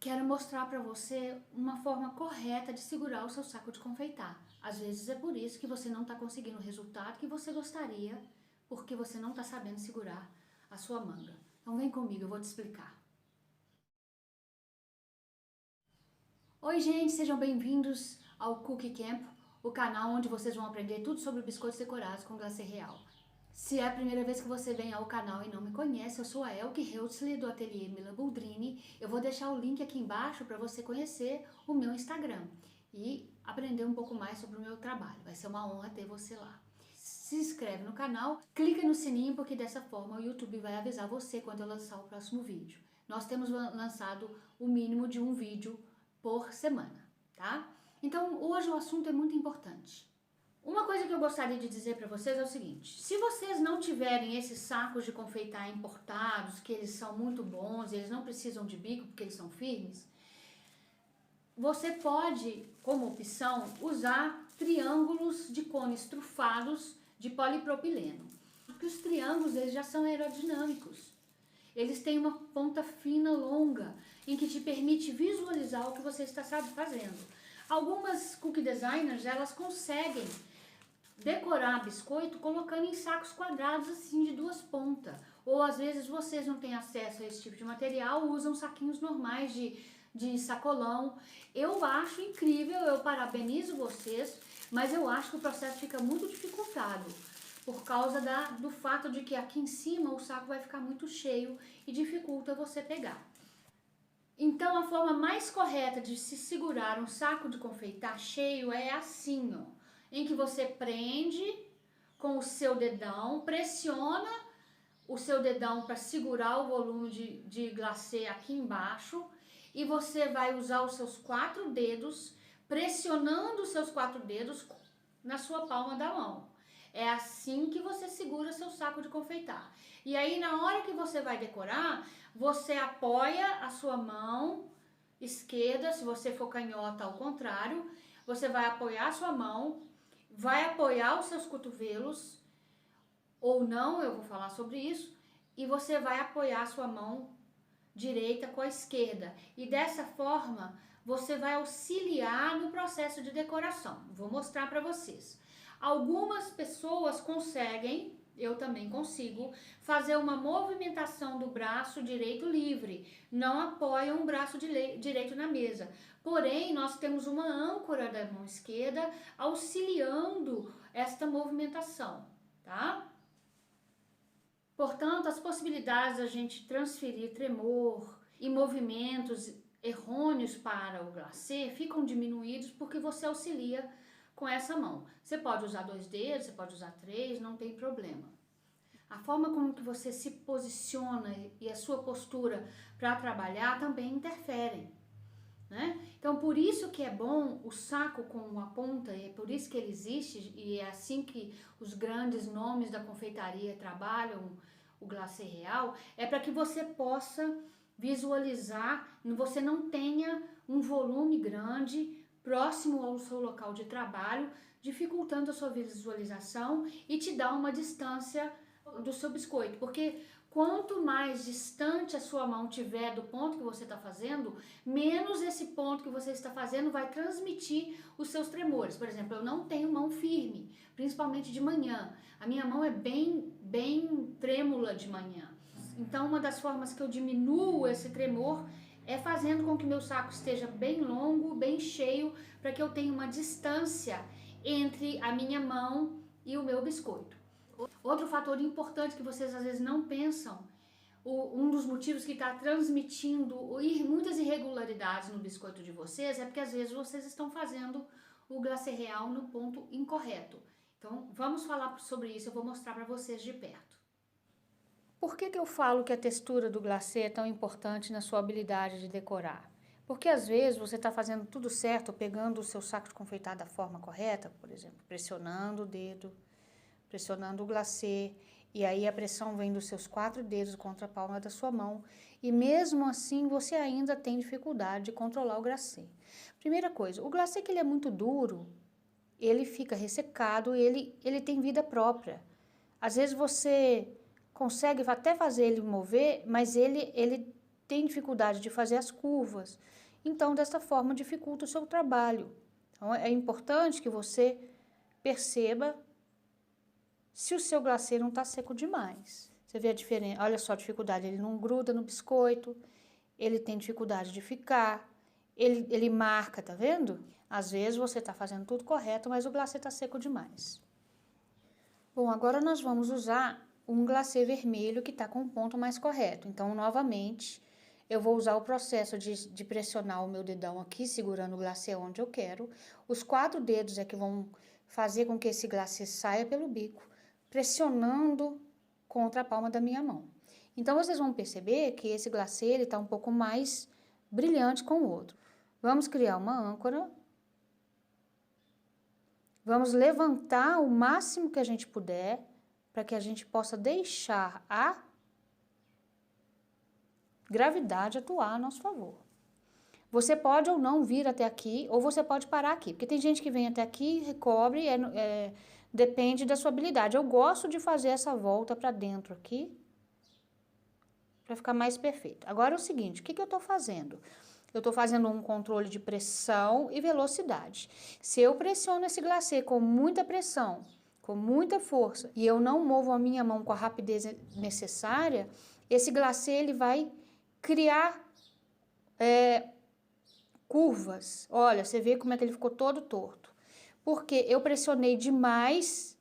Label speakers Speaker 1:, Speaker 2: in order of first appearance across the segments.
Speaker 1: quero mostrar para você uma forma correta de segurar o seu saco de confeitar. Às vezes é por isso que você não está conseguindo o resultado que você gostaria, porque você não está sabendo segurar a sua manga. Então vem comigo, eu vou te explicar. Oi gente, sejam bem-vindos ao Cookie Camp, o canal onde vocês vão aprender tudo sobre biscoitos decorados com glacê real. Se é a primeira vez que você vem ao canal e não me conhece, eu sou a Elke Heutzli do Ateliê Mila Boldrini. Eu vou deixar o link aqui embaixo para você conhecer o meu Instagram e aprender um pouco mais sobre o meu trabalho. Vai ser uma honra ter você lá. Se inscreve no canal, clica no sininho porque dessa forma o YouTube vai avisar você quando eu lançar o próximo vídeo. Nós temos lançado o mínimo de um vídeo por semana, tá? Então hoje o assunto é muito importante. Uma coisa que eu gostaria de dizer para vocês é o seguinte: se vocês não tiverem esses sacos de confeitar importados, que eles são muito bons, eles não precisam de bico porque eles são firmes, você pode, como opção, usar triângulos de cones trufados de polipropileno. Porque os triângulos eles já são aerodinâmicos. Eles têm uma ponta fina longa, em que te permite visualizar o que você está fazendo. Algumas cookie designers, elas conseguem decorar biscoito colocando em sacos quadrados assim de duas pontas. Ou às vezes vocês não têm acesso a esse tipo de material, usam saquinhos normais de sacolão. Eu acho incrível, eu parabenizo vocês, mas eu acho que o processo fica muito dificultado por causa do fato de que aqui em cima o saco vai ficar muito cheio e dificulta você pegar. Então a forma mais correta de se segurar um saco de confeitar cheio é assim, ó, em que você prende com o seu dedão, pressiona o seu dedão para segurar o volume de glacê aqui embaixo e você vai usar os seus 4 dedos, pressionando os seus 4 dedos na sua palma da mão. É assim que você segura seu saco de confeitar. E aí na hora que você vai decorar, você apoia a sua mão esquerda, se você for canhota ao contrário, você vai apoiar a sua mão, vai apoiar os seus cotovelos, ou não, eu vou falar sobre isso, e você vai apoiar a sua mão direita com a esquerda. E dessa forma, você vai auxiliar no processo de decoração. Vou mostrar para vocês. Algumas pessoas conseguem, eu também consigo, fazer uma movimentação do braço direito livre. Não apoiam o braço direito na mesa. Porém, nós temos uma âncora da mão esquerda auxiliando esta movimentação, tá? Portanto, as possibilidades da gente transferir tremor e movimentos errôneos para o glacê ficam diminuídos porque você auxilia com essa mão. Você pode usar 2 dedos, você pode usar 3, não tem problema. A forma como que você se posiciona e a sua postura para trabalhar também interferem, né? Então, por isso que é bom o saco com uma ponta, e é por isso que ele existe, e é assim que os grandes nomes da confeitaria trabalham o glacê real, é para que você possa visualizar, você não tenha um volume grande próximo ao seu local de trabalho, dificultando a sua visualização e te dá uma distância do seu biscoito, porque quanto mais distante a sua mão tiver do ponto que você está fazendo, menos esse ponto que você está fazendo vai transmitir os seus tremores. Por exemplo, eu não tenho mão firme, principalmente de manhã. A minha mão é bem trêmula de manhã. Então, uma das formas que eu diminuo esse tremor é fazendo com que meu saco esteja bem longo, bem cheio, para que eu tenha uma distância entre a minha mão e o meu biscoito. Outro fator importante que vocês às vezes não pensam, um dos motivos que está transmitindo muitas irregularidades no biscoito de vocês é porque às vezes vocês estão fazendo o glacê real no ponto incorreto. Então vamos falar sobre isso, eu vou mostrar para vocês de perto. Por que eu falo que a textura do glacê é tão importante na sua habilidade de decorar? Porque às vezes você está fazendo tudo certo, pegando o seu saco de confeitar da forma correta, por exemplo, pressionando o dedo, pressionando o glacê, e aí a pressão vem dos seus 4 dedos contra a palma da sua mão, e mesmo assim você ainda tem dificuldade de controlar o glacê. Primeira coisa, o glacê que ele é muito duro, ele fica ressecado, ele tem vida própria. Às vezes você consegue até fazer ele mover, mas ele tem dificuldade de fazer as curvas. Então, dessa forma, dificulta o seu trabalho. Então, é importante que você perceba se o seu glacê não está seco demais. Você vê a diferença, olha só a dificuldade, ele não gruda no biscoito, ele tem dificuldade de ficar, ele marca, tá vendo? Às vezes você está fazendo tudo correto, mas o glacê está seco demais. Bom, agora nós vamos usar um glacê vermelho que está com o ponto mais correto. Então, novamente, eu vou usar o processo de pressionar o meu dedão aqui, segurando o glacê onde eu quero. Os 4 dedos é que vão fazer com que esse glacê saia pelo bico, pressionando contra a palma da minha mão. Então, vocês vão perceber que esse glacê está um pouco mais brilhante com o outro. Vamos criar uma âncora. Vamos levantar o máximo que a gente puder, para que a gente possa deixar a gravidade atuar a nosso favor. Você pode ou não vir até aqui, ou você pode parar aqui, porque tem gente que vem até aqui, recobre, depende da sua habilidade. Eu gosto de fazer essa volta para dentro aqui, para ficar mais perfeito. Agora é o seguinte, o que eu estou fazendo? Eu estou fazendo um controle de pressão e velocidade. Se eu pressiono esse glacê com muita pressão, com muita força, e eu não movo a minha mão com a rapidez necessária, esse glacê ele vai criar curvas. Olha, você vê como é que ele ficou todo torto. Porque eu pressionei demais,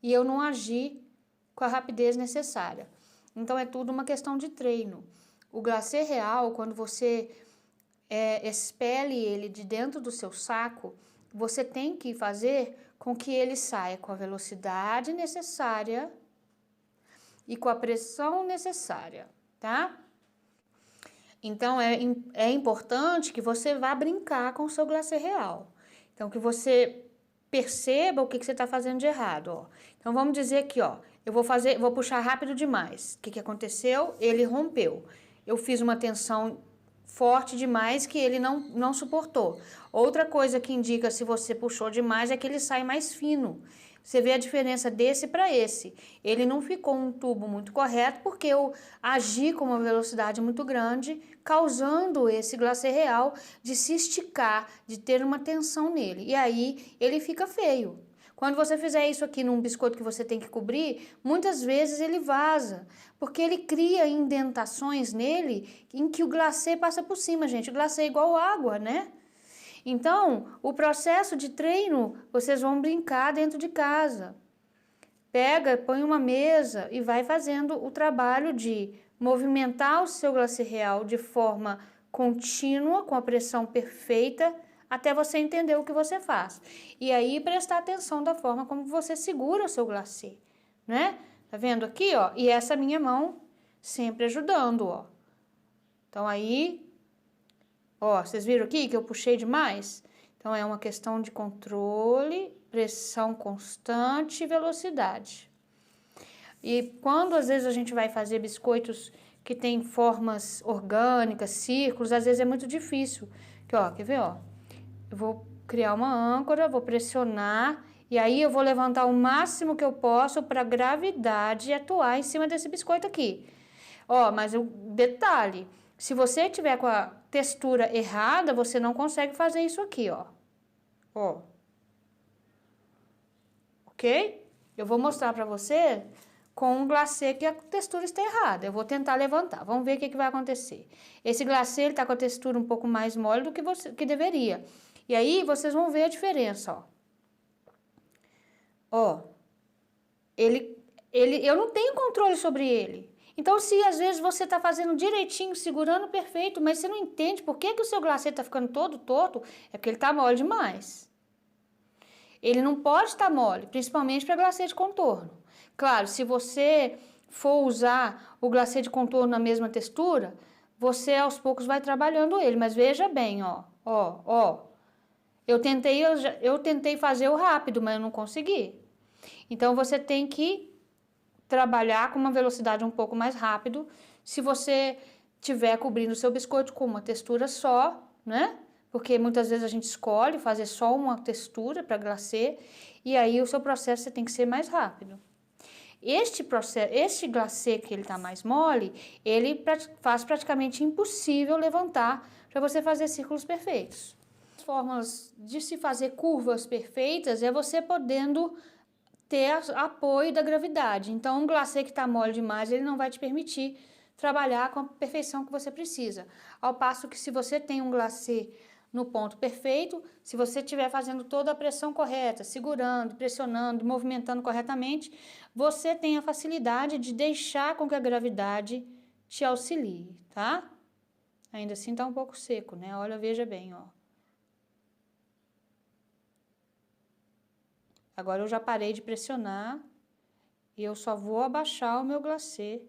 Speaker 1: e eu não agi com a rapidez necessária. Então, é tudo uma questão de treino. O glacê real, quando você expele ele de dentro do seu saco, você tem que fazer com que ele saia com a velocidade necessária e com a pressão necessária, tá? Então, é importante que você vá brincar com o seu glacê real. Então, que você perceba o que você está fazendo de errado, ó. Então, vamos dizer aqui, ó, eu vou puxar rápido demais. O que aconteceu? Ele rompeu. Eu fiz uma tensão forte demais que ele não suportou. Outra coisa que indica se você puxou demais é que ele sai mais fino. Você vê a diferença desse para esse. Ele não ficou um tubo muito correto porque eu agi com uma velocidade muito grande, causando esse glacê real de se esticar, de ter uma tensão nele. E aí ele fica feio. Quando você fizer isso aqui num biscoito que você tem que cobrir, muitas vezes ele vaza, porque ele cria indentações nele em que o glacê passa por cima, gente. O glacê é igual água, né? Então, o processo de treino, vocês vão brincar dentro de casa. Pega, põe uma mesa e vai fazendo o trabalho de movimentar o seu glacê real de forma contínua, com a pressão perfeita, até você entender o que você faz. E aí, prestar atenção da forma como você segura o seu glacê, né? Tá vendo aqui, ó? E essa minha mão sempre ajudando, ó. Então, aí... Ó, vocês viram aqui que eu puxei demais? Então, é uma questão de controle, pressão constante e velocidade. E quando, às vezes, a gente vai fazer biscoitos que tem formas orgânicas, círculos, às vezes é muito difícil. Aqui, ó, quer ver, ó? Eu vou criar uma âncora, vou pressionar, e aí eu vou levantar o máximo que eu posso para a gravidade atuar em cima desse biscoito aqui. Ó, mas o detalhe... Se você tiver com a textura errada, você não consegue fazer isso aqui, ó. Ó. Ok? Eu vou mostrar pra você com um glacê que a textura está errada. Eu vou tentar levantar. Vamos ver o que vai acontecer. Esse glacê, ele tá com a textura um pouco mais mole do que deveria. E aí, vocês vão ver a diferença, ó. Ó. Eu não tenho controle sobre ele. Então, se às vezes você está fazendo direitinho, segurando perfeito, mas você não entende por que o seu glacê está ficando todo torto, é porque ele está mole demais. Ele não pode estar mole, principalmente para glacê de contorno. Claro, se você for usar o glacê de contorno na mesma textura, você aos poucos vai trabalhando ele. Mas veja bem, ó, ó, ó. Eu tentei fazer o rápido, mas eu não consegui. Então, você tem que trabalhar com uma velocidade um pouco mais rápido, se você tiver cobrindo o seu biscoito com uma textura só, né? Porque muitas vezes a gente escolhe fazer só uma textura para glacê, e aí o seu processo você tem que ser mais rápido.
Speaker 2: Este processo, este glacê que ele tá mais mole, ele faz praticamente impossível levantar para você fazer círculos perfeitos. As formas de se fazer curvas perfeitas é você podendo ter apoio da gravidade. Então, um glacê que está mole demais, ele não vai te permitir trabalhar com a perfeição que você precisa. Ao passo que se você tem um glacê no ponto perfeito, se você estiver fazendo toda a pressão correta, segurando, pressionando, movimentando corretamente, você tem a facilidade de deixar com que a gravidade te auxilie, tá? Ainda assim tá um pouco seco, né? Olha, veja bem, ó. Agora eu já parei de pressionar e eu só vou abaixar o meu glacê.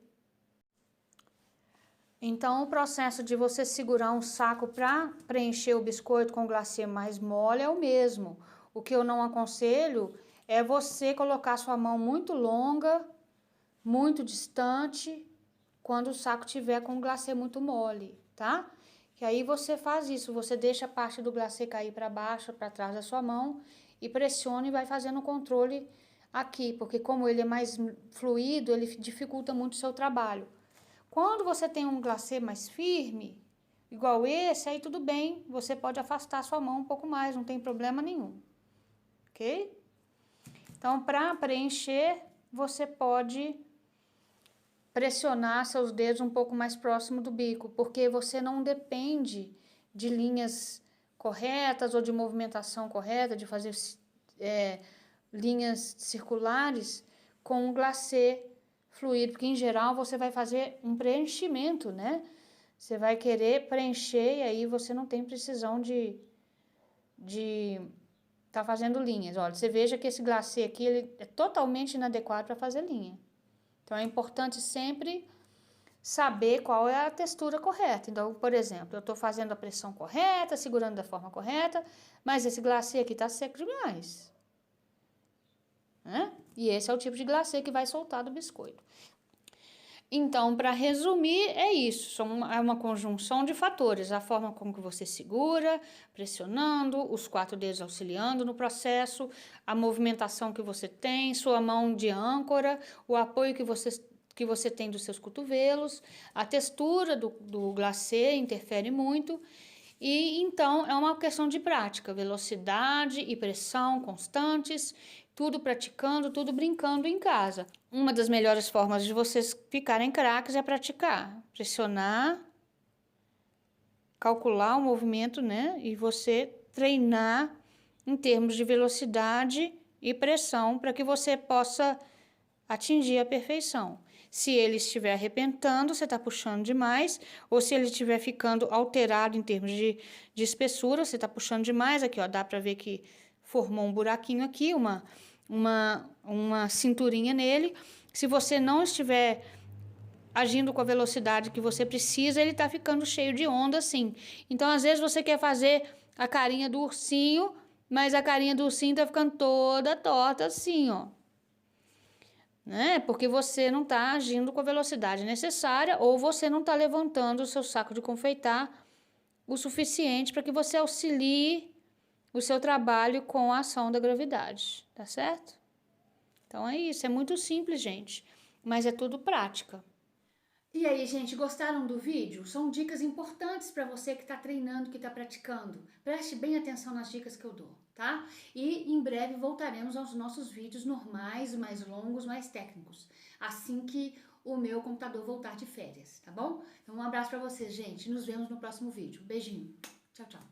Speaker 2: Então, o processo de você segurar um saco para preencher o biscoito com glacê mais mole é o mesmo. O que eu não aconselho é você colocar sua mão muito longa, muito distante, quando o saco tiver com o glacê muito mole, tá? Que aí você faz isso, você deixa a parte do glacê cair para baixo, para trás da sua mão e pressiona e vai fazendo o controle aqui, porque como ele é mais fluido, ele dificulta muito o seu trabalho. Quando você tem um glacê mais firme, igual esse, aí tudo bem, você pode afastar sua mão um pouco mais, não tem problema nenhum, ok? Então, para preencher, você pode pressionar seus dedos um pouco mais próximo do bico, porque você não depende de linhas corretas ou de movimentação correta, de fazer linhas circulares com um glacê fluido, porque em geral você vai fazer um preenchimento, né? Você vai querer preencher e aí você não tem precisão de tá fazendo linhas. Olha, você veja que esse glacê aqui, ele é totalmente inadequado para fazer linha. Então é importante sempre saber qual é a textura correta. Então, por exemplo, eu estou fazendo a pressão correta, segurando da forma correta, mas esse glacê aqui está seco demais. Né? E esse é o tipo de glacê que vai soltar do biscoito. Então, para resumir, é isso. É uma conjunção de fatores. A forma como que você segura, pressionando, os 4 dedos auxiliando no processo, a movimentação que você tem, sua mão de âncora, o apoio que você tem dos seus cotovelos, a textura do glacê interfere muito. E então é uma questão de prática, velocidade e pressão constantes, tudo praticando, tudo brincando em casa. Uma das melhores formas de vocês ficarem craques é praticar, pressionar, calcular o movimento, né? E você treinar em termos de velocidade e pressão para que você possa atingir a perfeição. Se ele estiver arrebentando, você está puxando demais, ou se ele estiver ficando alterado em termos de espessura, você está puxando demais. Aqui, ó, dá para ver que formou um buraquinho aqui, uma cinturinha nele. Se você não estiver agindo com a velocidade que você precisa, ele está ficando cheio de onda assim. Então, às vezes, você quer fazer a carinha do ursinho, mas a carinha do ursinho está ficando toda torta assim, ó. Né? Porque você não está agindo com a velocidade necessária ou você não está levantando o seu saco de confeitar o suficiente para que você auxilie o seu trabalho com a ação da gravidade, tá certo? Então é isso, é muito simples, gente, mas é tudo prática.
Speaker 1: E aí, gente, gostaram do vídeo? São dicas importantes para você que está treinando, que está praticando. Preste bem atenção nas dicas que eu dou, tá? E em breve voltaremos aos nossos vídeos normais, mais longos, mais técnicos, assim que o meu computador voltar de férias, tá bom? Então um abraço para vocês, gente. Nos vemos no próximo vídeo. Beijinho. Tchau, tchau.